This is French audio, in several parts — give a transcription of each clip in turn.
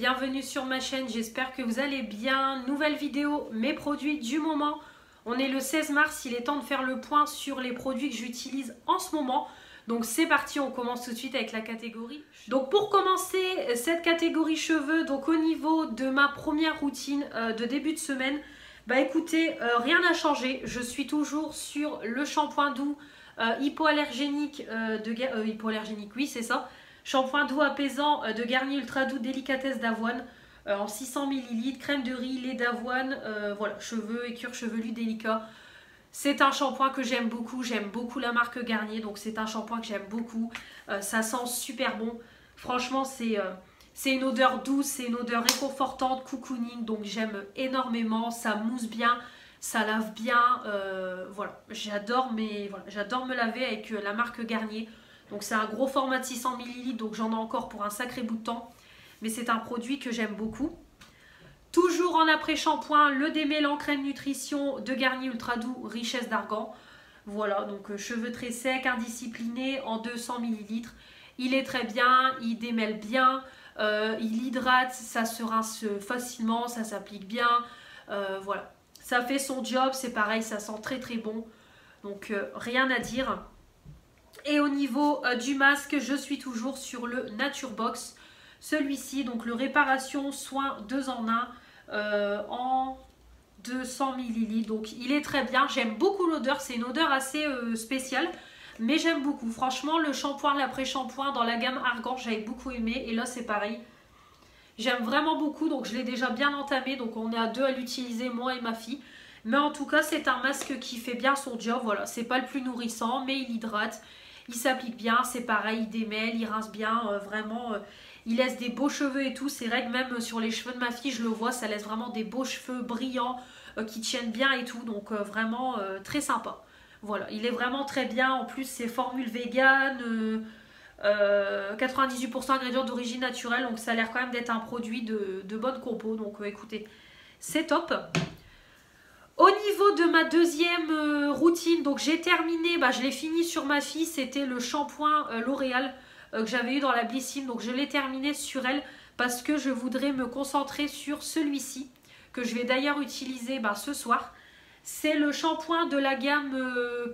bienvenue sur ma chaîne, j'espère que vous allez bien. Nouvelle vidéo, mes produits du moment. On est le 16 mars, il est temps de faire le point sur les produits que j'utilise en ce moment. Donc c'est parti, on commence tout de suite avec la catégorie. Donc pour commencer cette catégorie cheveux, donc au niveau de ma première routine de début de semaine, bah écoutez, rien n'a changé. Je suis toujours sur le shampoing doux hypoallergénique, hypoallergénique, oui c'est ça. Shampoing doux apaisant de Garnier Ultra Doux Délicatesse d'avoine en 600 ml, crème de riz, lait d'avoine, voilà, cheveux et cuir chevelu délicat. C'est un shampoing que j'aime beaucoup la marque Garnier, donc c'est un shampoing que j'aime beaucoup. Ça sent super bon, franchement c'est une odeur douce, c'est une odeur réconfortante, cocooning, donc j'aime énormément, ça mousse bien, ça lave bien, voilà, j'adore me laver avec la marque Garnier. Donc c'est un gros format de 600 ml, donc j'en ai encore pour un sacré bout de temps. Mais c'est un produit que j'aime beaucoup. Toujours en après-shampoing, le démêlant crème nutrition de Garnier Ultra Doux, richesse d'argan. Voilà, donc cheveux très secs, indisciplinés en 200 ml. Il est très bien, il démêle bien, il hydrate, ça se rince facilement, ça s'applique bien. Voilà, ça fait son job, c'est pareil, ça sent très très bon. Donc rien à dire. Et au niveau du masque, je suis toujours sur le Nature Box. Celui-ci, donc le réparation soin 2 en 1 en 200 ml. Donc il est très bien. J'aime beaucoup l'odeur. C'est une odeur assez spéciale. Mais j'aime beaucoup. Franchement, le shampoing, l'après-shampoing dans la gamme Argan, j'avais beaucoup aimé. Et là, c'est pareil. J'aime vraiment beaucoup. Donc je l'ai déjà bien entamé. Donc on est à 2 à l'utiliser, moi et ma fille. Mais en tout cas, c'est un masque qui fait bien son job. Voilà, c'est pas le plus nourrissant, mais il hydrate. Il s'applique bien, c'est pareil, il démêle, il rince bien, vraiment, il laisse des beaux cheveux et tout. C'est vrai que même sur les cheveux de ma fille, je le vois, ça laisse vraiment des beaux cheveux brillants qui tiennent bien et tout. Donc vraiment très sympa. Voilà, il est vraiment très bien. En plus, c'est formule vegan, 98% ingrédients d'origine naturelle. Donc ça a l'air quand même d'être un produit de bonne compo. Donc écoutez, c'est top. Au niveau de ma deuxième routine, donc j'ai terminé, je l'ai fini sur ma fille, c'était le shampoing L'Oréal que j'avais eu dans la Blycine. Donc je l'ai terminé sur elle parce que je voudrais me concentrer sur celui-ci, que je vais d'ailleurs utiliser ce soir. C'est le shampoing de la gamme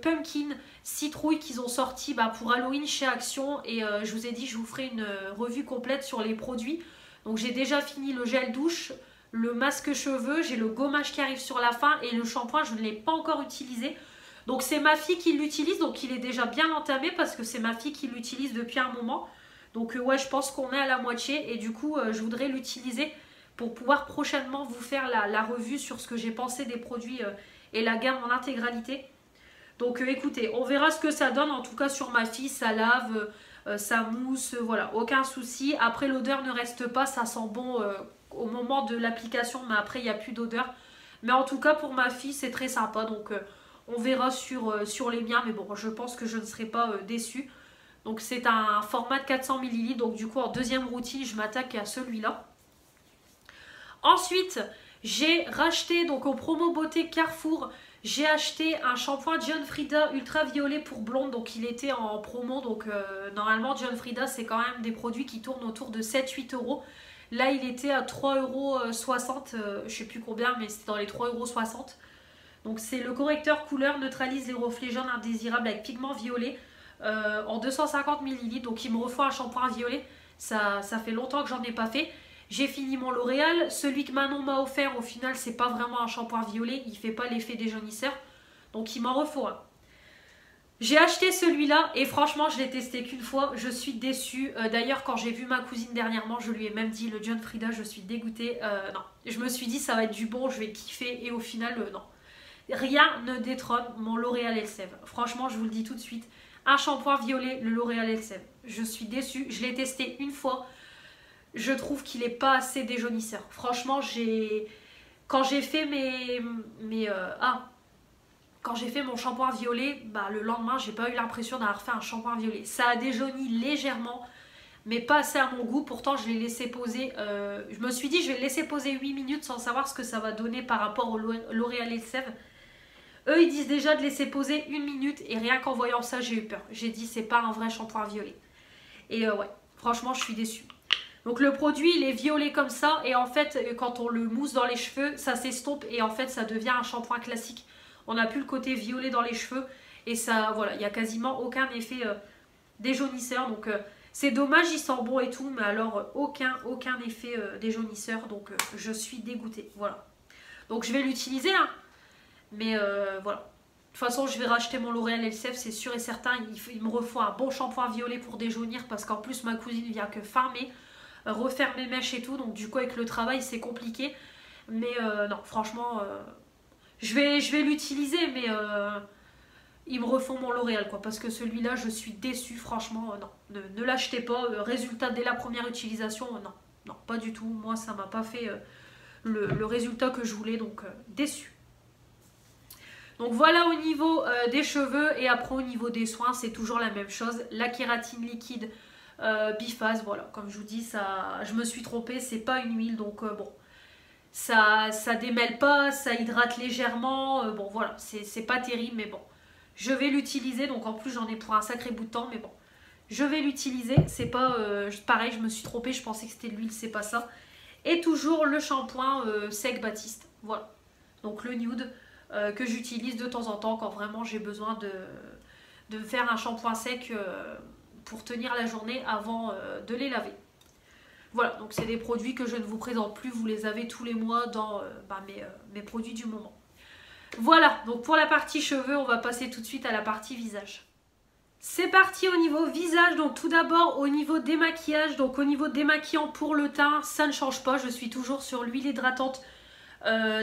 Pumpkin Citrouille qu'ils ont sorti pour Halloween chez Action. Et je vous ai dit, je vous ferai une revue complète sur les produits. Donc j'ai déjà fini le gel douche, le masque cheveux, j'ai le gommage qui arrive sur la fin et le shampoing je ne l'ai pas encore utilisé. Donc c'est ma fille qui l'utilise, donc il est déjà bien entamé parce que c'est ma fille qui l'utilise depuis un moment. Donc ouais, je pense qu'on est à la moitié et du coup je voudrais l'utiliser pour pouvoir prochainement vous faire la revue sur ce que j'ai pensé des produits et la gamme en intégralité. Donc écoutez, on verra ce que ça donne. En tout cas sur ma fille, ça lave, ça mousse, voilà, aucun souci. Après l'odeur ne reste pas, ça sent bon au moment de l'application, mais après il n'y a plus d'odeur. Mais en tout cas pour ma fille c'est très sympa, donc on verra sur les miens, mais bon je pense que je ne serai pas déçue. Donc c'est un format de 400 ml, donc du coup en deuxième routine je m'attaque à celui-là. Ensuite j'ai racheté donc au promo beauté Carrefour, j'ai acheté un shampoing John Frieda Ultra Violet pour blonde, donc il était en promo, donc normalement John Frieda c'est quand même des produits qui tournent autour de 7-8 euros. Là, il était à 3,60 €, je ne sais plus combien, mais c'était dans les 3,60 €. Donc, c'est le correcteur couleur neutralise les reflets jaunes indésirables avec pigment violet en 250 ml. Donc, il me refaut un shampoing violet. Ça fait longtemps que j'en ai pas fait. J'ai fini mon L'Oréal. Celui que Manon m'a offert, au final, c'est pas vraiment un shampoing violet. Il ne fait pas l'effet des jaunisseurs. Donc, il m'en refaut un. J'ai acheté celui-là et franchement je l'ai testé qu'une fois, je suis déçue. D'ailleurs quand j'ai vu ma cousine dernièrement, je lui ai même dit le John Frieda, je suis dégoûtée. Non, je me suis dit ça va être du bon, je vais kiffer et au final non. Rien ne détrône mon L'Oréal Elseve. Franchement je vous le dis tout de suite, un shampoing violet, le L'Oréal Elseve. Je suis déçue, je l'ai testé une fois, je trouve qu'il n'est pas assez déjaunisseur. Franchement quand j'ai fait quand j'ai fait mon shampoing violet, le lendemain, j'ai pas eu l'impression d'avoir fait un shampoing violet. Ça a déjauni légèrement, mais pas assez à mon goût. Pourtant, je l'ai laissé poser. Je me suis dit, je vais le laisser poser 8 minutes sans savoir ce que ça va donner par rapport au L'Oréal Elseve. Eux, ils disent déjà de laisser poser 1 minute. Et rien qu'en voyant ça, j'ai eu peur. J'ai dit, c'est pas un vrai shampoing violet. Et ouais, franchement, je suis déçue. Donc le produit il est violet comme ça et en fait quand on le mousse dans les cheveux ça s'estompe et en fait ça devient un shampoing classique. On n'a plus le côté violet dans les cheveux et ça voilà, il n'y a quasiment aucun effet déjaunisseur. Donc c'est dommage, il sent bon et tout mais alors aucun effet déjaunisseur donc je suis dégoûtée. Voilà. Donc je vais l'utiliser hein. Mais voilà. De toute façon, je vais racheter mon L'Oréal Elseve, c'est sûr et certain. Il me refaut un bon shampoing violet pour déjaunir parce qu'en plus, ma cousine vient que fin mai refaire mes mèches et tout. Donc, du coup, avec le travail, c'est compliqué. Mais non, franchement, je vais l'utiliser. Mais ils me refont mon L'Oréal, quoi. Parce que celui-là, je suis déçue. Franchement, non. Ne l'achetez pas. Résultat dès la première utilisation, non. Non, pas du tout. Moi, ça m'a pas fait le résultat que je voulais. Donc, déçue. Donc voilà au niveau des cheveux et après au niveau des soins c'est toujours la même chose. La kératine liquide biphase, voilà comme je vous dis ça, je me suis trompée, c'est pas une huile donc bon ça démêle pas, ça hydrate légèrement, bon voilà c'est pas terrible mais bon je vais l'utiliser donc en plus j'en ai pour un sacré bout de temps mais bon je vais l'utiliser, c'est pas pareil je me suis trompée, je pensais que c'était de l'huile, c'est pas ça. Et toujours le shampoing sec Baptiste, voilà donc le nude. Que j'utilise de temps en temps quand vraiment j'ai besoin de faire un shampoing sec pour tenir la journée avant de les laver. Voilà, donc c'est des produits que je ne vous présente plus, vous les avez tous les mois dans mes produits du moment. Voilà, donc pour la partie cheveux, on va passer tout de suite à la partie visage. C'est parti au niveau visage, donc tout d'abord au niveau démaquillage, donc au niveau démaquillant pour le teint, ça ne change pas, je suis toujours sur l'huile hydratante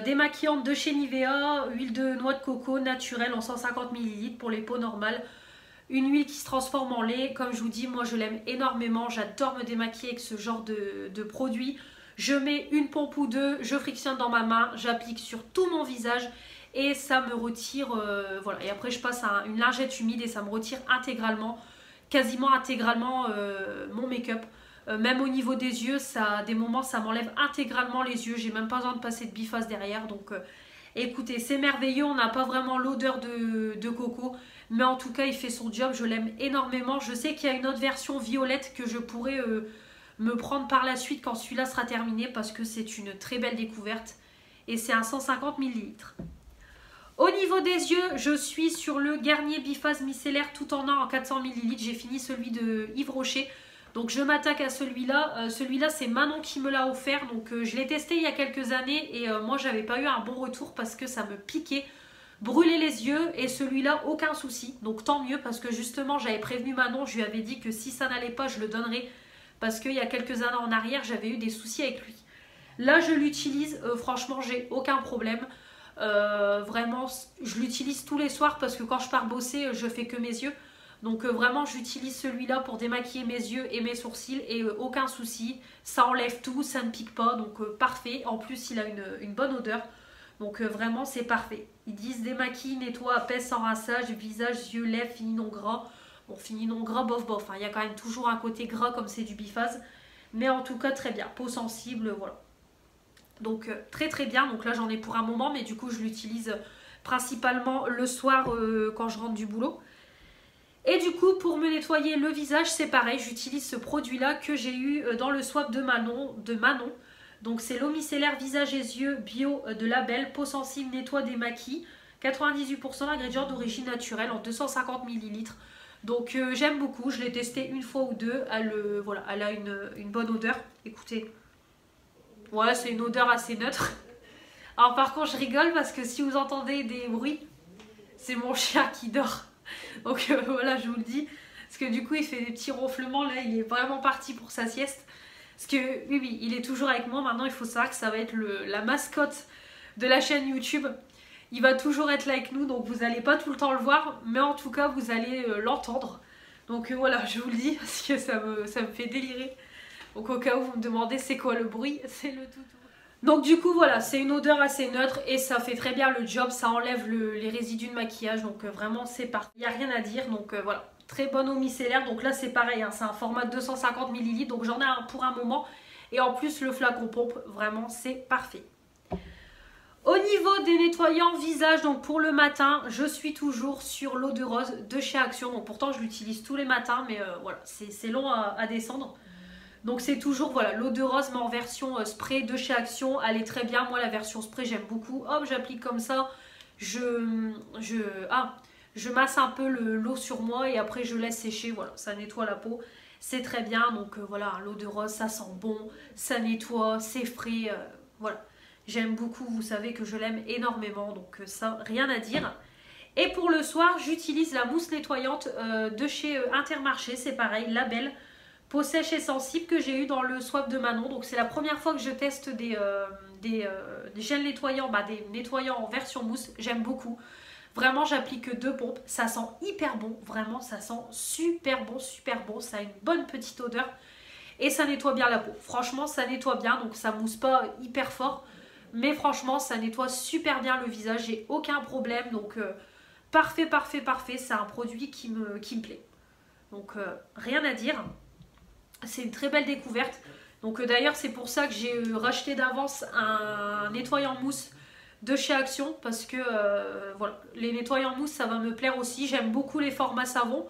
démaquillante de chez Nivea, huile de noix de coco naturelle en 150 ml pour les peaux normales. Une huile qui se transforme en lait, comme je vous dis, moi je l'aime énormément, j'adore me démaquiller avec ce genre de produit. Je mets une pompe ou deux, je frictionne dans ma main, j'applique sur tout mon visage et ça me retire, voilà. Et après je passe à une lingette humide et ça me retire intégralement, quasiment intégralement mon make-up. Même au niveau des yeux, à des moments ça m'enlève intégralement les yeux, j'ai même pas besoin de passer de biphase derrière. Donc écoutez, c'est merveilleux, on n'a pas vraiment l'odeur de coco, mais en tout cas il fait son job, je l'aime énormément. Je sais qu'il y a une autre version violette que je pourrais me prendre par la suite quand celui-là sera terminé parce que c'est une très belle découverte et c'est un 150 ml. Au niveau des yeux, je suis sur le Garnier Biphase Micellaire tout en un en 400 ml, j'ai fini celui de Yves Rocher. Donc je m'attaque à celui-là. Celui-là c'est Manon qui me l'a offert. Donc je l'ai testé il y a quelques années et moi j'avais pas eu un bon retour parce que ça me piquait, brûlait les yeux. Et celui-là aucun souci. Donc tant mieux parce que justement j'avais prévenu Manon. Je lui avais dit que si ça n'allait pas je le donnerais. Parce qu'il y a quelques années en arrière j'avais eu des soucis avec lui. Là je l'utilise. Franchement j'ai aucun problème. Vraiment je l'utilise tous les soirs parce que quand je pars bosser je fais que mes yeux. Donc vraiment j'utilise celui-là pour démaquiller mes yeux et mes sourcils et aucun souci, ça enlève tout, ça ne pique pas, donc parfait. En plus il a une bonne odeur, donc vraiment c'est parfait. Ils disent démaquille, nettoie, apaise sans rinçage, visage, yeux, lèvres, fini non gras. Bon fini non gras bof bof, hein. Il y a quand même toujours un côté gras comme c'est du biphase, mais en tout cas très bien, peau sensible, voilà. Donc très très bien, donc là j'en ai pour un moment mais du coup je l'utilise principalement le soir quand je rentre du boulot. Et du coup, pour me nettoyer le visage, c'est pareil, j'utilise ce produit-là que j'ai eu dans le swap de Manon. Donc c'est l'eau micellaire visage et yeux bio de Label, peau sensible, nettoie, démaquille. 98% d'ingrédients d'origine naturelle en 250 ml. Donc j'aime beaucoup, je l'ai testé une fois ou deux. Voilà, elle a une bonne odeur. Écoutez, ouais, c'est une odeur assez neutre. Alors par contre, je rigole parce que si vous entendez des bruits, c'est mon chien qui dort. Donc voilà, je vous le dis. Parce que du coup, il fait des petits ronflements. Là, il est vraiment parti pour sa sieste. Parce que oui, il est toujours avec moi. Maintenant, il faut savoir que ça va être la mascotte de la chaîne YouTube. Il va toujours être là avec nous. Donc, vous n'allez pas tout le temps le voir. Mais en tout cas, vous allez l'entendre. Donc voilà, je vous le dis. Parce que ça me fait délirer. Donc au cas où vous me demandez c'est quoi le bruit, c'est le toutou. Donc du coup voilà, c'est une odeur assez neutre et ça fait très bien le job, ça enlève les résidus de maquillage, donc vraiment c'est parti, il n'y a rien à dire, donc voilà, très bonne eau micellaire, donc là c'est pareil, hein, c'est un format de 250 ml, donc j'en ai un pour un moment, et en plus le flacon pompe, vraiment c'est parfait. Au niveau des nettoyants visage, donc pour le matin, je suis toujours sur l'eau de rose de chez Action, donc pourtant je l'utilise tous les matins, mais voilà, c'est long à descendre. Donc c'est toujours voilà, l'eau de rose mais en version spray de chez Action. Elle est très bien, moi la version spray j'aime beaucoup. Hop, j'applique comme ça, je masse un peu l'eau sur moi et après je laisse sécher, voilà, ça nettoie la peau. C'est très bien, donc voilà, l'eau de rose ça sent bon, ça nettoie, c'est frais, voilà. J'aime beaucoup, vous savez que je l'aime énormément, donc ça, rien à dire. Et pour le soir, j'utilise la mousse nettoyante de chez Intermarché, c'est pareil, Label, peau sèche et sensible que j'ai eu dans le swap de Manon. Donc c'est la première fois que je teste des gels nettoyants, des nettoyants en version mousse, j'aime beaucoup. Vraiment, j'applique 2 pompes, ça sent hyper bon, vraiment, ça sent super bon, ça a une bonne petite odeur et ça nettoie bien la peau. Franchement, ça nettoie bien, donc ça mousse pas hyper fort, mais franchement, ça nettoie super bien le visage, j'ai aucun problème, donc parfait, c'est un produit qui me plaît. Donc rien à dire, c'est une très belle découverte. Donc d'ailleurs, c'est pour ça que j'ai racheté d'avance un nettoyant mousse de chez Action parce que voilà, les nettoyants mousse ça va me plaire aussi. J'aime beaucoup les formats savon,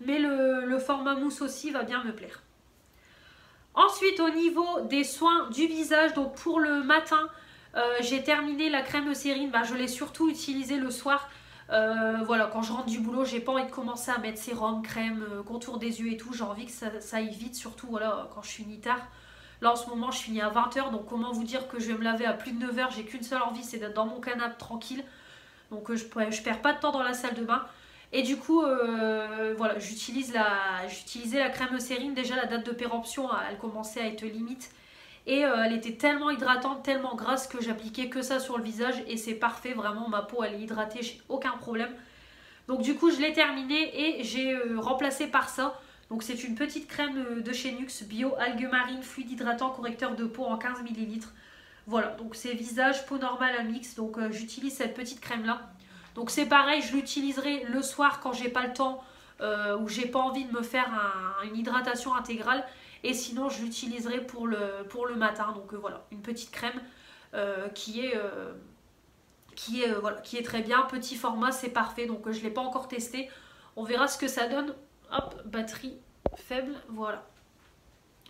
mais le format mousse aussi va bien me plaire. Ensuite, au niveau des soins du visage, donc pour le matin, j'ai terminé la crème Eucérine. Je l'ai surtout utilisée le soir. Voilà, quand je rentre du boulot, j'ai pas envie de commencer à mettre sérum, crème, contour des yeux et tout. J'ai envie que ça aille vite, surtout voilà, quand je finis tard. Là en ce moment je finis à 20 h, donc comment vous dire que je vais me laver à plus de 9 h, j'ai qu'une seule envie, c'est d'être dans mon canapé tranquille. Donc je perds pas de temps dans la salle de bain. Et du coup, voilà, j'utilisais la crème Eucérine. Déjà la date de péremption, elle commençait à être limite. Et elle était tellement hydratante, tellement grasse que j'appliquais que ça sur le visage. Et c'est parfait, vraiment ma peau elle est hydratée, j'ai aucun problème. Donc du coup je l'ai terminée et j'ai remplacé par ça. Donc c'est une petite crème de chez Nuxe, bio, algues marines, fluide hydratant, correcteur de peau en 15 ml. Voilà, donc c'est visage, peau normale à mix. Donc j'utilise cette petite crème là. Donc c'est pareil, je l'utiliserai le soir quand j'ai pas le temps ou j'ai pas envie de me faire une hydratation intégrale. Et sinon je l'utiliserai pour le matin. Donc voilà, une petite crème qui est très bien. Petit format, c'est parfait. Donc je ne l'ai pas encore testé. On verra ce que ça donne. Hop, batterie faible, voilà.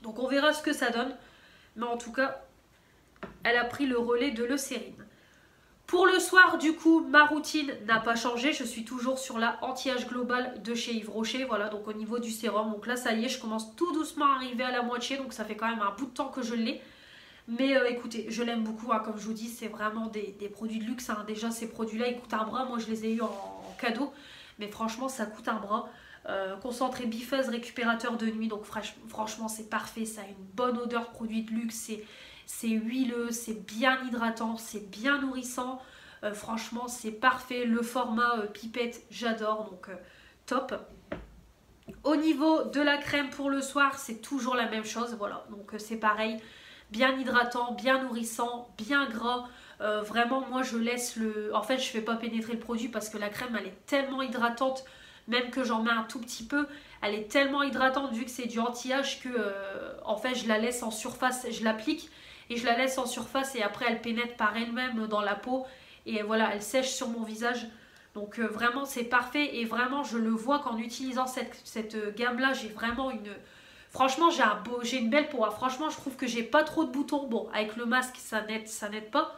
Donc on verra ce que ça donne. Mais en tout cas, elle a pris le relais de l'Eucérine. Pour le soir, du coup, ma routine n'a pas changé. Je suis toujours sur la anti-âge globale de chez Yves Rocher. Voilà, donc au niveau du sérum. Donc là, ça y est, je commence tout doucement à arriver à la moitié. Donc ça fait quand même un bout de temps que je l'ai. Mais écoutez, je l'aime beaucoup. Comme je vous dis, c'est vraiment des produits de luxe. Déjà, ces produits-là, ils coûtent un bras. Moi, je les ai eu en cadeau. Mais franchement, ça coûte un bras. Concentré bifeuse récupérateur de nuit, donc franchement c'est parfait, ça a une bonne odeur de produit de luxe, c'est huileux, c'est bien hydratant, c'est bien nourrissant, franchement c'est parfait. Le format pipette j'adore, donc top. Au niveau de la crème pour le soir, c'est toujours la même chose, voilà, donc c'est pareil, bien hydratant, bien nourrissant, bien gras. Vraiment moi je laisse en fait je fais pas pénétrer le produit parce que la crème elle est tellement hydratante. Même que j'en mets un tout petit peu, elle est tellement hydratante vu que c'est du anti-âge que en fait je la laisse en surface, je l'applique et je la laisse en surface et après elle pénètre par elle-même dans la peau et voilà, elle sèche sur mon visage. Donc vraiment c'est parfait et vraiment je le vois qu'en utilisant cette gamme là, j'ai vraiment franchement j'ai une belle peau. Franchement je trouve que j'ai pas trop de boutons. Bon, avec le masque ça n'aide pas.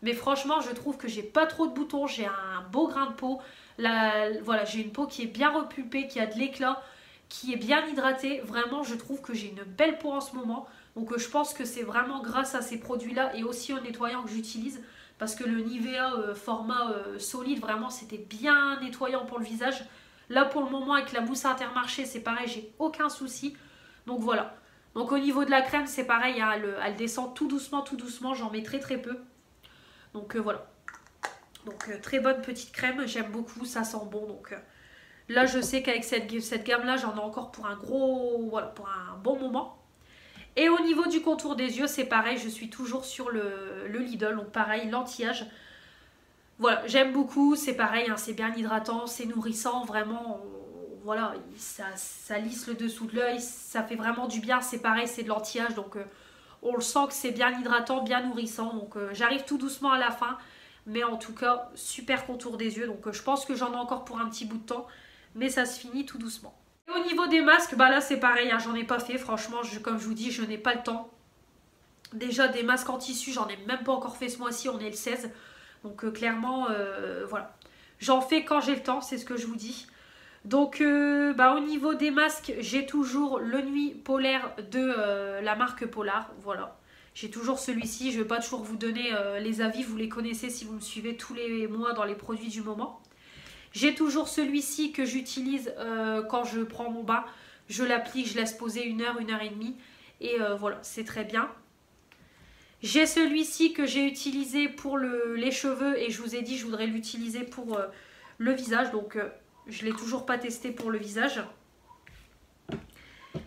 Mais franchement, je trouve que j'ai pas trop de boutons, j'ai un beau grain de peau. Voilà, j'ai une peau qui est bien repulpée, qui a de l'éclat, qui est bien hydratée. Vraiment, je trouve que j'ai une belle peau en ce moment. Donc je pense que c'est vraiment grâce à ces produits-là et aussi au nettoyant que j'utilise. Parce que le Nivea format solide, vraiment, c'était bien nettoyant pour le visage. Là, pour le moment, avec la mousse Intermarché, c'est pareil, j'ai aucun souci. Donc voilà. Donc au niveau de la crème, c'est pareil, hein, elle descend tout doucement, j'en mets très peu. Donc voilà. Donc très bonne petite crème, j'aime beaucoup, ça sent bon. Donc là je sais qu'avec cette gamme là j'en ai encore pour un pour un bon moment. Et au niveau du contour des yeux c'est pareil, je suis toujours sur le Lidl, donc pareil l'anti-âge. Voilà, j'aime beaucoup, c'est pareil, hein, c'est bien hydratant, c'est nourrissant, vraiment, voilà, ça lisse le dessous de l'œil, ça fait vraiment du bien, c'est pareil, c'est de l'anti-âge, donc on le sent que c'est bien hydratant, bien nourrissant. Donc j'arrive tout doucement à la fin. Mais en tout cas, super contour des yeux. Donc je pense que j'en ai encore pour un petit bout de temps. Mais ça se finit tout doucement. Au niveau des masques, bah là c'est pareil, hein, j'en ai pas fait. Franchement, comme je vous dis, je n'ai pas le temps. Déjà des masques en tissu, j'en ai même pas encore fait ce mois-ci, on est le 16. Donc clairement, voilà. J'en fais quand j'ai le temps, c'est ce que je vous dis. Donc bah, au niveau des masques, j'ai toujours le Nuit Polaire de la marque Polar. Voilà. J'ai toujours celui-ci. Je ne vais pas toujours vous donner les avis, vous les connaissez si vous me suivez tous les mois dans les produits du moment. J'ai toujours celui-ci que j'utilise quand je prends mon bain. Je l'applique, je laisse poser 1 heure, 1 heure et demie. Et voilà, c'est très bien. J'ai celui-ci que j'ai utilisé pour les cheveux et je vous ai dit je voudrais l'utiliser pour le visage. Donc je ne l'ai toujours pas testé pour le visage.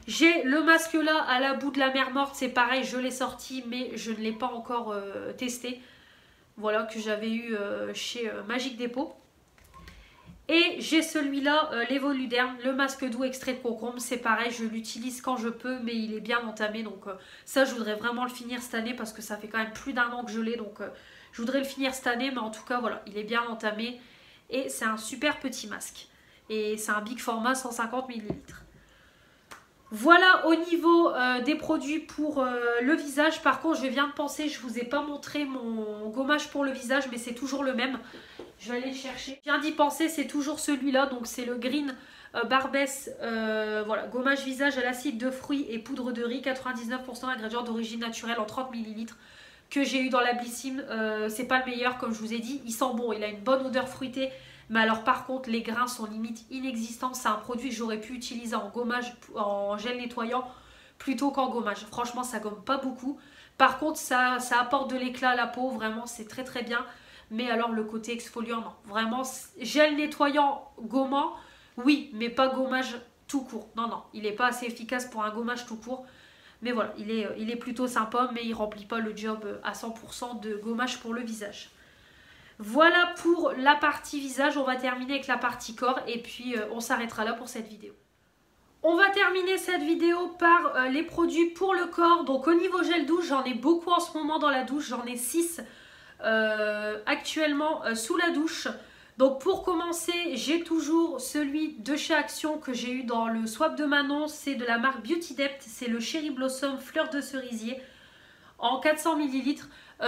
J'ai le masque là à la boue de la mer morte. C'est pareil, je l'ai sorti mais je ne l'ai pas encore testé. Voilà, que j'avais eu chez Magique Dépôt. Et j'ai celui-là, l'Evoluderm, le masque doux extrait de concombre. C'est pareil, je l'utilise quand je peux, mais il est bien entamé. Donc ça, je voudrais vraiment le finir cette année parce que ça fait quand même plus d'1 an que je l'ai. Donc je voudrais le finir cette année, mais en tout cas, voilà, il est bien entamé. Et c'est un super petit masque. Et c'est un big format 150 ml. Voilà au niveau des produits pour le visage. Par contre, je viens de penser, je ne vous ai pas montré mon gommage pour le visage, mais c'est toujours le même. Je vais aller le chercher. Je viens d'y penser, c'est toujours celui-là. Donc c'est le Green Barbès, voilà, gommage visage à l'acide de fruits et poudre de riz, 99% d'ingrédients d'origine naturelle en 30 ml que j'ai eu dans la Blissim. C'est pas le meilleur, comme je vous ai dit. Il sent bon, il a une bonne odeur fruitée. Mais alors par contre, les grains sont limite inexistants. C'est un produit que j'aurais pu utiliser en gommage, en gel nettoyant, plutôt qu'en gommage. Franchement, ça gomme pas beaucoup. Par contre, ça apporte de l'éclat à la peau. Vraiment, c'est très très bien. Mais alors le côté exfoliant, non. Vraiment, gel nettoyant, gommant, oui, mais pas gommage tout court. Non, non, il n'est pas assez efficace pour un gommage tout court. Mais voilà, il est plutôt sympa, mais il ne remplit pas le job à 100% de gommage pour le visage. Voilà pour la partie visage. On va terminer avec la partie corps et puis on s'arrêtera là pour cette vidéo. On va terminer cette vidéo par les produits pour le corps. Donc au niveau gel douche, j'en ai beaucoup en ce moment dans la douche. J'en ai 6 actuellement sous la douche. Donc pour commencer, j'ai toujours celui de chez Action que j'ai eu dans le swap de Manon. C'est de la marque Beauty Depth. C'est le Cherry Blossom Fleur de Cerisier en 400 ml.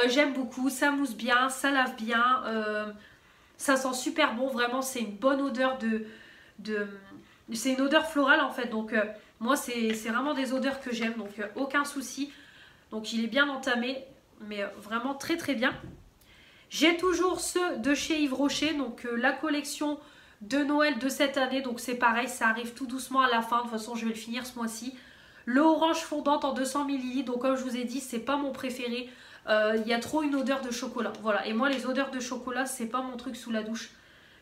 J'aime beaucoup, ça mousse bien, ça lave bien, ça sent super bon. Vraiment, c'est une bonne odeur c'est une odeur florale en fait. Donc moi, c'est vraiment des odeurs que j'aime. Donc aucun souci. Donc il est bien entamé, mais vraiment très très bien. J'ai toujours ceux de chez Yves Rocher, donc la collection de Noël de cette année. Donc c'est pareil, ça arrive tout doucement à la fin. De toute façon, je vais le finir ce mois-ci. Le orange fondante en 200 ml. Donc comme je vous ai dit, c'est pas mon préféré. Il y a trop une odeur de chocolat. Voilà. Et moi, les odeurs de chocolat, c'est pas mon truc sous la douche.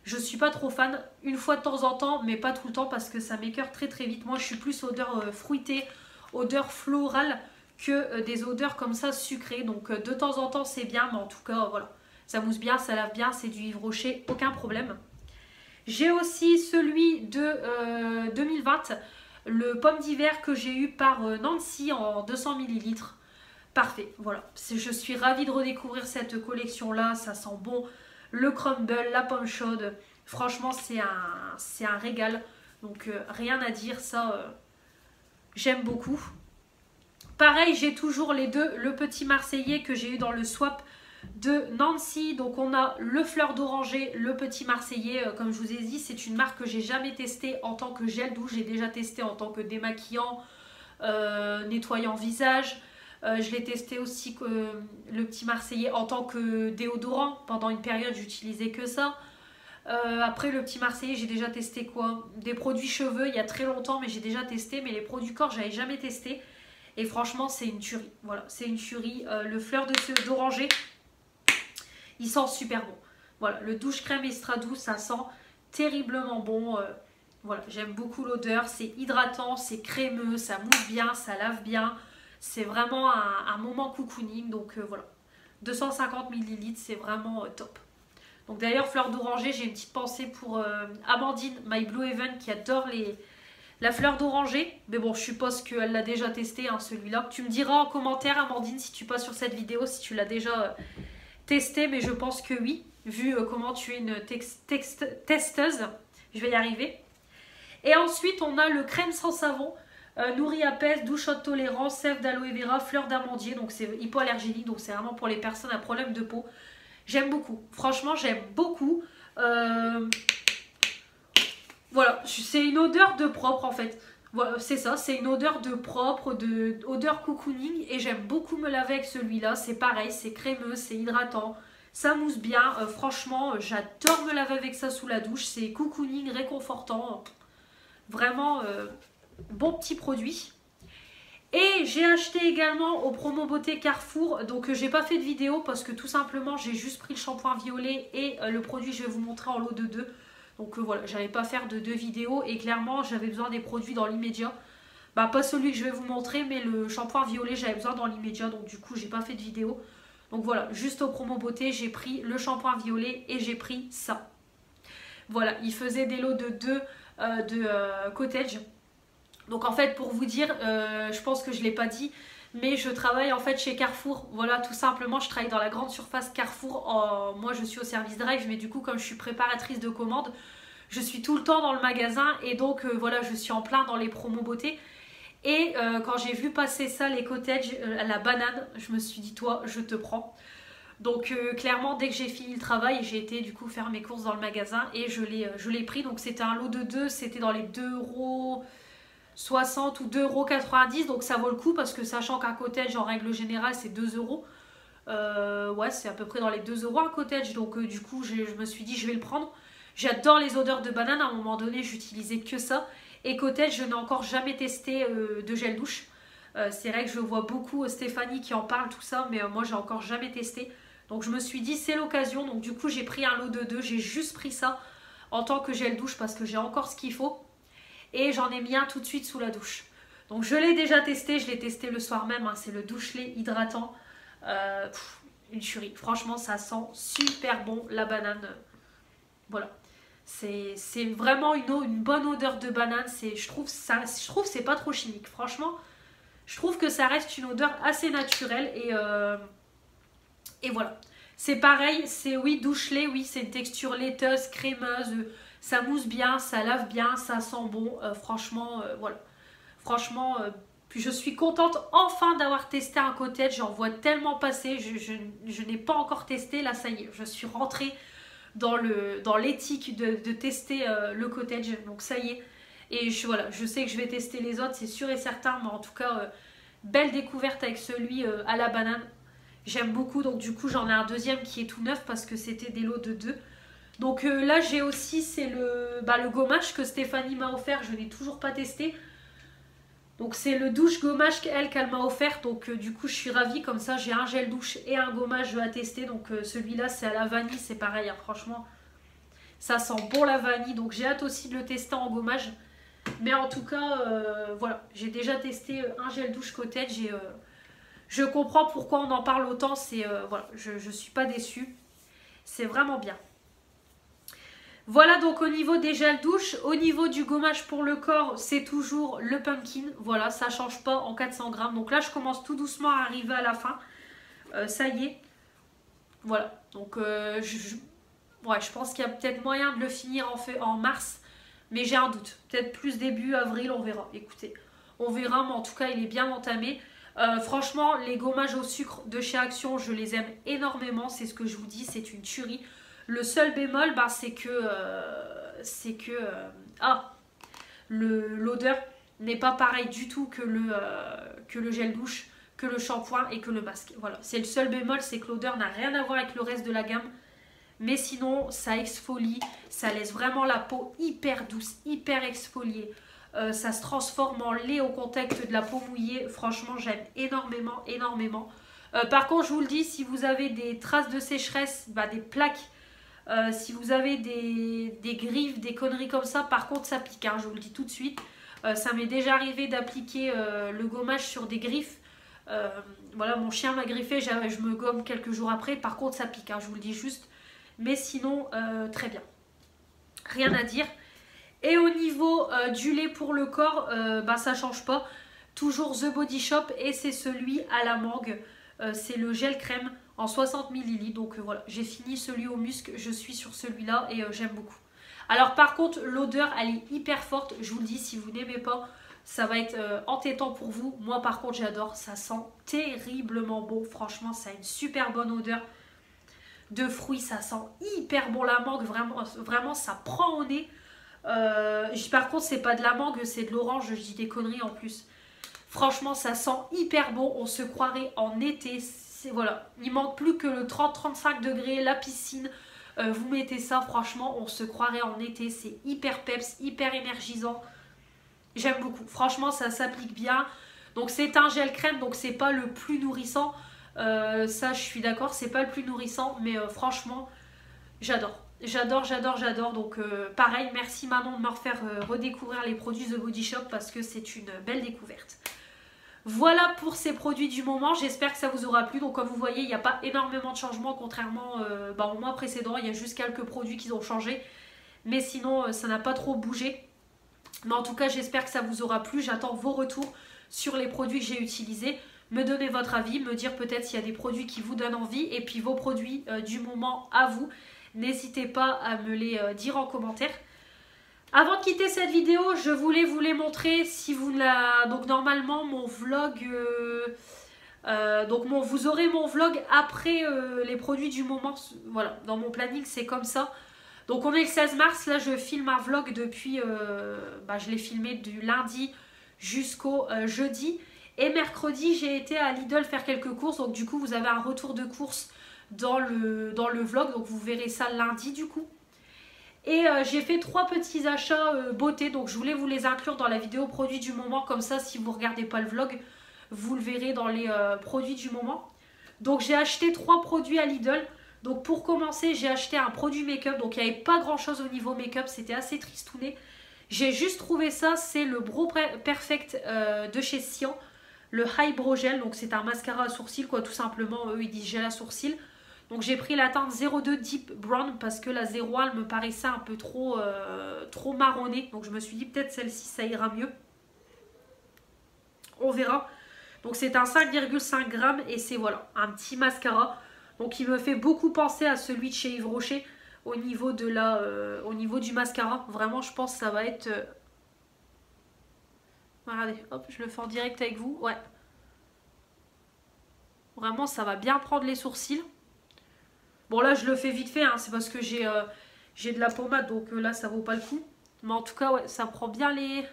Je suis pas trop fan. Une fois de temps en temps, mais pas tout le temps parce que ça m'écoeure très très vite. Moi, je suis plus odeur fruitée, odeur florale que des odeurs comme ça sucrées. Donc de temps en temps, c'est bien, mais en tout cas, voilà. Ça mousse bien, ça lave bien, c'est du Yves Rocher, aucun problème. J'ai aussi celui de 2020, le pomme d'hiver que j'ai eu par Nancy en 200 ml. Parfait, voilà. Je suis ravie de redécouvrir cette collection-là, ça sent bon. Le crumble, la pomme chaude, franchement, c'est un régal. Donc, rien à dire, ça, j'aime beaucoup. Pareil, j'ai toujours les deux, le petit Marseillais que j'ai eu dans le swap de Nancy. Donc on a le fleur d'oranger, le petit Marseillais, comme je vous ai dit, c'est une marque que j'ai jamais testée en tant que gel douche. J'ai déjà testé en tant que démaquillant, nettoyant visage. Je l'ai testé aussi le petit Marseillais en tant que déodorant. Pendant une période, j'utilisais que ça. Après le petit Marseillais, j'ai déjà testé quoi? Des produits cheveux il y a très longtemps, mais j'ai déjà testé. Mais les produits corps, j'avais jamais testé. Et franchement, c'est une tuerie. Voilà, c'est une tuerie. Le fleur d'oranger, il sent super bon. Voilà, le douche crème extra doux, ça sent terriblement bon. Voilà, j'aime beaucoup l'odeur. C'est hydratant, c'est crémeux, ça mousse bien, ça lave bien. C'est vraiment un moment cocooning. Donc voilà, 250 ml, c'est vraiment top. Donc d'ailleurs, fleur d'oranger, j'ai une petite pensée pour Amandine, My Blue Heaven, qui adore la fleur d'oranger. Mais bon, je suppose qu'elle l'a déjà testé, hein, celui-là. Tu me diras en commentaire, Amandine, si tu passes sur cette vidéo, si tu l'as déjà testé. Mais je pense que oui, vu comment tu es une testeuse. Je vais y arriver. Et ensuite, on a le crème sans savon. Nourrit apaise, douche haute tolérance, sève d'aloe vera, fleur d'amandier. Donc c'est hypoallergénique, donc c'est vraiment pour les personnes à problème de peau. J'aime beaucoup. Franchement, j'aime beaucoup. Voilà, c'est une odeur de propre en fait. Voilà, c'est ça, c'est une odeur de propre, odeur cocooning. Et j'aime beaucoup me laver avec celui-là. C'est pareil, c'est crémeux, c'est hydratant. Ça mousse bien. Franchement, j'adore me laver avec ça sous la douche. C'est cocooning, réconfortant. Vraiment, bon petit produit. Et j'ai acheté également au promo beauté Carrefour. Donc, j'ai pas fait de vidéo parce que tout simplement, j'ai juste pris le shampoing violet et le produit, je vais vous montrer en lot de 2. Donc voilà, j'allais pas faire de 2 vidéos et clairement j'avais besoin des produits dans l'immédiat. Bah pas celui que je vais vous montrer, mais le shampoing violet j'avais besoin dans l'immédiat, donc du coup j'ai pas fait de vidéo. Donc voilà, juste au promo beauté j'ai pris le shampoing violet et j'ai pris ça. Voilà, il faisait des lots de 2 Cottage. Donc en fait pour vous dire, je pense que je l'ai pas dit, mais je travaille en fait chez Carrefour. Voilà, tout simplement, je travaille dans la grande surface Carrefour. Moi, je suis au service drive, mais du coup, comme je suis préparatrice de commandes, je suis tout le temps dans le magasin. Et donc, voilà, je suis en plein dans les promos beauté. Et quand j'ai vu passer ça, les cottages, la banane, je me suis dit, toi, je te prends. Donc, clairement, dès que j'ai fini le travail, j'ai été du coup faire mes courses dans le magasin et je l'ai pris. Donc, c'était un lot de 2, c'était dans les 2,60 € ou 2,90 €, donc ça vaut le coup parce que sachant qu'un cottage en règle générale c'est 2 €, ouais c'est à peu près dans les 2 € un cottage, donc du coup je me suis dit je vais le prendre. J'adore les odeurs de banane, à un moment donné j'utilisais que ça, et cottage je n'ai encore jamais testé de gel douche. C'est vrai que je vois beaucoup Stéphanie qui en parle tout ça, mais moi j'ai encore jamais testé, donc je me suis dit c'est l'occasion, donc du coup j'ai pris un lot de 2, j'ai juste pris ça en tant que gel douche parce que j'ai encore ce qu'il faut. Et j'en ai mis un tout de suite sous la douche. Donc je l'ai déjà testé, je l'ai testé le soir même, hein, c'est le douche-lait hydratant. Une tuerie, franchement ça sent super bon la banane. Voilà, c'est vraiment une bonne odeur de banane. Je trouve que c'est pas trop chimique, franchement. Je trouve que ça reste une odeur assez naturelle et voilà. C'est pareil, c'est oui douche-lait, oui c'est une texture laiteuse, crémeuse. Ça mousse bien, ça lave bien, ça sent bon. Franchement, voilà. Franchement, puis je suis contente enfin d'avoir testé un cottage. J'en vois tellement passer. Je n'ai pas encore testé. Là, ça y est, je suis rentrée dans l'éthique de tester le cottage. Donc ça y est. Et voilà, je sais que je vais tester les autres, c'est sûr et certain. Mais en tout cas, belle découverte avec celui à la banane. J'aime beaucoup. Donc du coup, j'en ai un deuxième qui est tout neuf parce que c'était des lots de 2. Donc là j'ai aussi c'est le gommage que Stéphanie m'a offert, je ne l'ai toujours pas testé. Donc c'est le douche gommage qu'elle m'a offert, donc du coup je suis ravie, comme ça j'ai un gel douche et un gommage à tester. Donc celui-là c'est à la vanille, c'est pareil, hein, franchement ça sent bon la vanille, donc j'ai hâte aussi de le tester en gommage. Mais en tout cas voilà, j'ai déjà testé un gel douche cottage et je comprends pourquoi on en parle autant. C'est voilà, je suis pas déçue, c'est vraiment bien. Voilà donc au niveau des gels douche. Au niveau du gommage pour le corps, c'est toujours le pumpkin. Voilà, ça ne change pas en 400 grammes. Donc là, je commence tout doucement à arriver à la fin. Ça y est. Voilà. Donc ouais, je pense qu'il y a peut-être moyen de le finir en mars. Mais j'ai un doute. Peut-être plus début avril, on verra. Écoutez, on verra. Mais en tout cas, il est bien entamé. Franchement, les gommages au sucre de chez Action, je les aime énormément. C'est ce que je vous dis, c'est une tuerie. Le seul bémol, bah, c'est que l'odeur n'est pas pareille du tout que le gel douche, que le shampoing et que le masque. Voilà, c'est le seul bémol, c'est que l'odeur n'a rien à voir avec le reste de la gamme. Mais sinon, ça exfolie, ça laisse vraiment la peau hyper douce, hyper exfoliée. Ça se transforme en lait au contact de la peau mouillée. Franchement, j'aime énormément, énormément. Par contre, je vous le dis, si vous avez des traces de sécheresse, bah, des plaques, si vous avez des griffes, des conneries comme ça, par contre ça pique, hein, je vous le dis tout de suite. Ça m'est déjà arrivé d'appliquer le gommage sur des griffes. Voilà, mon chien m'a griffé, je me gomme quelques jours après. Par contre ça pique, hein, je vous le dis juste. Mais sinon, très bien. Rien à dire. Et au niveau du lait pour le corps, bah, ça change pas. Toujours The Body Shop et c'est celui à la mangue. C'est le gel crème en 60 ml. Donc voilà, j'ai fini celui au musc, je suis sur celui-là et j'aime beaucoup. Alors par contre, l'odeur, elle est hyper forte. Je vous le dis, si vous n'aimez pas, ça va être entêtant pour vous. Moi par contre, j'adore. Ça sent terriblement bon. Franchement, ça a une super bonne odeur de fruits. Ça sent hyper bon la mangue. Vraiment, vraiment ça prend au nez. Par contre, c'est pas de la mangue, c'est de l'orange. Je dis des conneries en plus. Franchement, ça sent hyper bon. On se croirait en été. Voilà. Il manque plus que le 30-35 degrés, la piscine. Vous mettez ça, franchement, on se croirait en été. C'est hyper peps, hyper énergisant. J'aime beaucoup. Franchement, ça s'applique bien. Donc, c'est un gel crème, donc c'est pas le plus nourrissant. Ça, je suis d'accord, c'est pas le plus nourrissant. Mais franchement, j'adore. J'adore, j'adore, j'adore. Donc, pareil, merci Manon de me refaire redécouvrir les produits The Body Shop parce que c'est une belle découverte. Voilà pour ces produits du moment, j'espère que ça vous aura plu. Donc comme vous voyez, il n'y a pas énormément de changements contrairement au mois précédent. Il y a juste quelques produits qui ont changé. Mais sinon, ça n'a pas trop bougé. Mais en tout cas, j'espère que ça vous aura plu. J'attends vos retours sur les produits que j'ai utilisés. Me donner votre avis, me dire peut-être s'il y a des produits qui vous donnent envie. Et puis vos produits du moment à vous. N'hésitez pas à me les dire en commentaire. Avant de quitter cette vidéo, je voulais vous les montrer si vous la... Donc normalement mon vlog... vous aurez mon vlog après les produits du moment. Voilà, dans mon planning c'est comme ça. Donc on est le 16 mars, là je filme un vlog depuis... je l'ai filmé du lundi jusqu'au jeudi. Et mercredi j'ai été à Lidl faire quelques courses. Donc du coup vous avez un retour de course dans le vlog. Donc vous verrez ça lundi du coup. Et j'ai fait 3 petits achats beauté, donc je voulais vous les inclure dans la vidéo produits du moment, comme ça si vous ne regardez pas le vlog, vous le verrez dans les produits du moment. Donc j'ai acheté 3 produits à Lidl. Donc pour commencer, j'ai acheté un produit make-up, donc il n'y avait pas grand chose au niveau make-up, c'était assez tristouné. J'ai juste trouvé ça, c'est le Brow Perfect de chez Sian, le Eyebrow Gel, donc c'est un mascara à sourcils quoi, tout simplement, eux ils disent gel à sourcils. Donc j'ai pris la teinte 02 Deep Brown parce que la 01 elle me paraissait un peu trop marronnée. Donc je me suis dit peut-être celle-ci ça ira mieux. On verra. Donc c'est un 5,5 grammes et c'est voilà un petit mascara. Donc il me fait beaucoup penser à celui de chez Yves Rocher au niveau, au niveau du mascara. Vraiment je pense que ça va être... Regardez, hop, je le fais en direct avec vous. Ouais. Vraiment ça va bien prendre les sourcils. Bon là je le fais vite fait, hein, c'est parce que j'ai de la pommade, donc là ça vaut pas le coup. Mais en tout cas ouais, ça prend bien les...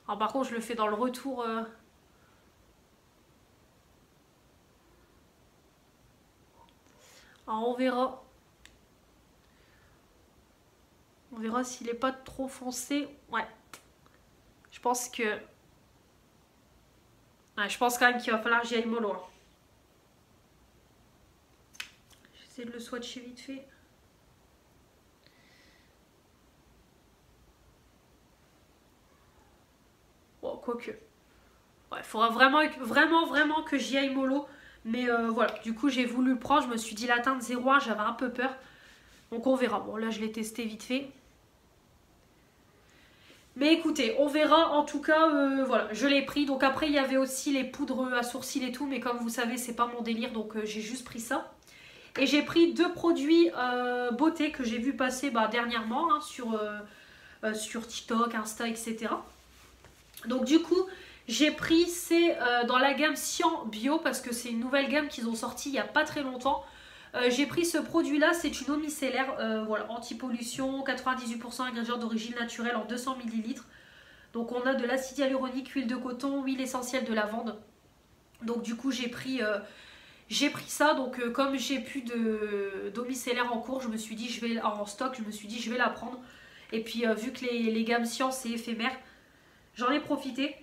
Alors par contre je le fais dans le retour... Alors, on verra. On verra s'il n'est pas trop foncé. Ouais. Je pense que... Ouais, je pense quand même qu'il va falloir que j'y aille mollo. J'essaie de le swatcher vite fait. Bon, quoique. Ouais, il faudra vraiment que j'y aille mollo. Mais voilà, du coup j'ai voulu le prendre. Je me suis dit la teinte 01, j'avais un peu peur. Donc on verra. Bon là je l'ai testé vite fait. Mais écoutez, on verra. En tout cas, voilà, je l'ai pris. Donc après, il y avait aussi les poudres à sourcils et tout. Mais comme vous savez, c'est pas mon délire. Donc j'ai juste pris ça. Et j'ai pris 2 produits beauté que j'ai vu passer dernièrement hein, sur TikTok, Insta, etc. Donc du coup, j'ai pris, c'est dans la gamme Sian Bio. Parce que c'est une nouvelle gamme qu'ils ont sortie il n'y a pas très longtemps. J'ai pris ce produit là, c'est une eau micellaire, voilà, anti-pollution, 98% ingrédients d'origine naturelle en 200 ml. Donc on a de l'acide hyaluronique, huile de coton, huile essentielle de lavande. Donc du coup j'ai pris ça, donc comme j'ai plus d'eau micellaire en cours, je me suis dit en stock, je me suis dit je vais la prendre. Et puis vu que les gammes Sian c'est éphémère, j'en ai profité.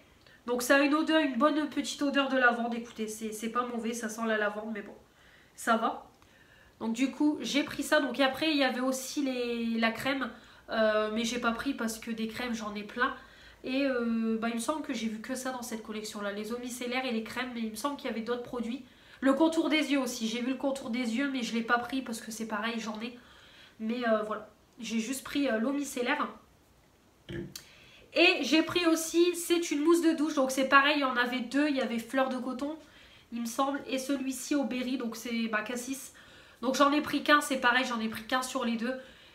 Donc ça a une odeur, une bonne petite odeur de lavande, écoutez, c'est pas mauvais, ça sent la lavande mais bon, ça va. Donc du coup j'ai pris ça. Donc après il y avait aussi la crème. Mais j'ai pas pris parce que des crèmes j'en ai plein. Et il me semble que j'ai vu que ça dans cette collection là. Les eaux micellaires et les crèmes. Mais il me semble qu'il y avait d'autres produits. Le contour des yeux aussi. J'ai vu le contour des yeux mais je l'ai pas pris parce que c'est pareil j'en ai. Mais voilà. J'ai juste pris l'eau micellaire. Et j'ai pris aussi, c'est une mousse de douche. Donc c'est pareil, il y en avait 2. Il y avait fleur de coton il me semble. Et celui-ci au berry. Donc c'est cassis. Donc j'en ai pris qu'un, c'est pareil, j'en ai pris qu'un sur les deux.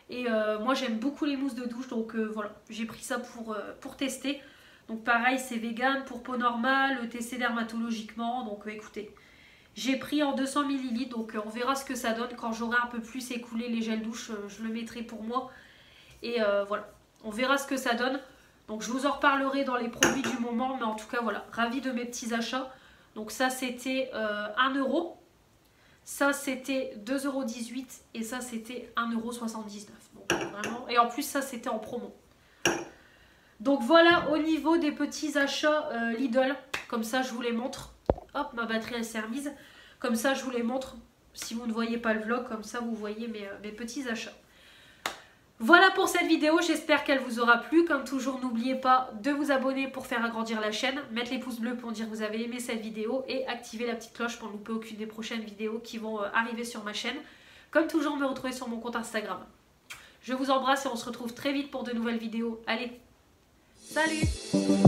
Et moi j'aime beaucoup les mousses de douche, donc voilà, j'ai pris ça pour tester. Donc pareil, c'est vegan pour peau normale, testé dermatologiquement. Donc écoutez, j'ai pris en 200 ml, donc on verra ce que ça donne. Quand j'aurai un peu plus écoulé les gels douche, je le mettrai pour moi. Et voilà, on verra ce que ça donne. Donc je vous en reparlerai dans les produits du moment, mais en tout cas voilà, ravie de mes petits achats. Donc ça c'était 1 €. Ça c'était 2,18 € et ça c'était 1,79 €. Donc vraiment, et en plus ça c'était en promo. Donc voilà au niveau des petits achats Lidl. Comme ça je vous les montre. Hop, ma batterie elle s'est remise. Comme ça je vous les montre. Si vous ne voyez pas le vlog, comme ça vous voyez mes petits achats. Voilà pour cette vidéo, j'espère qu'elle vous aura plu. Comme toujours, n'oubliez pas de vous abonner pour faire agrandir la chaîne, mettre les pouces bleus pour dire que vous avez aimé cette vidéo et activer la petite cloche pour ne louper aucune des prochaines vidéos qui vont arriver sur ma chaîne. Comme toujours, me retrouver sur mon compte Instagram. Je vous embrasse et on se retrouve très vite pour de nouvelles vidéos. Allez, salut!